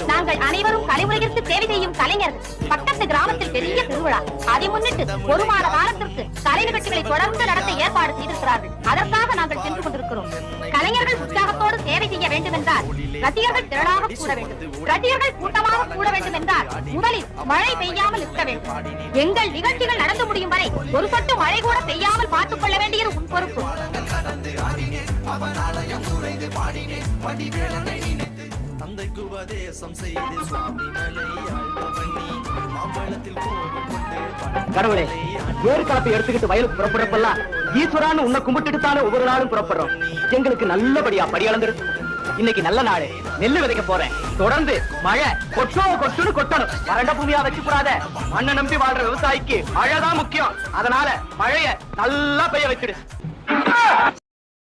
நாங்கள் அனைவரும் கலைமுறையிற்கு சேவை செய்யும் கலைஞர்கள். பக்கத்து கிராமத்தில் பெரிய திருவிழா. அதை முன்னிட்டு ஒரு மாத காலத்திற்கு கலை நிகழ்ச்சிகளை தொடர்ந்து நடத்த ஏற்பாடு செய்திருக்கிறார்கள். அதற்காக நாங்கள் சென்று கொண்டிருக்கிறோம். கலைஞர்கள் உற்சாகத்தோடு சேவை செய்ய வேண்டும் என்றால் ரசிகர்கள் திரளாக கூட வேண்டும். ரசிகர்கள் கூட்டமாக கூட வேண்டும் என்றால் முதலில் மழை பெய்யாமல் இருக்க வேண்டும். எங்கள் நிகழ்ச்சிகள் நடந்து முடியும் வரை ஒரு சொட்டு மழை கூட பெய்யாமல் பார்த்துக் கொள்ள வேண்டியது உன் பொறுப்பு. தந்தைக்கு உபதேசம் செய்து சுவாமி மலை ஆழ்பவனி மாம்பழத்தில் கோபம் கொண்டு கடவுளே, ஏறு கலப்பை எடுத்துக்கிட்டு வயலுக்கு புறப்படுறப்பெல்லாம் ஈஸ்வரான்னு உன்னை கும்பிட்டுட்டு தானே ஒவ்வொரு நாளும் புறப்படுறோம். எங்களுக்கு நல்லபடியா படி அளந்துரு. இன்னைக்கு நல்ல நாடு, நெல்லு விதைக்க போறேன். தொடர்ந்து மழை கொட்டுன்னு கொட்டணும். வறண்ட பூமியா வச்சு கூடாத. மண்ணை நம்பி வாழ்ற விவசாயிக்கு மழைதான் முக்கியம். அதனால மழைய நல்லா பெய்ய வச்சிடு.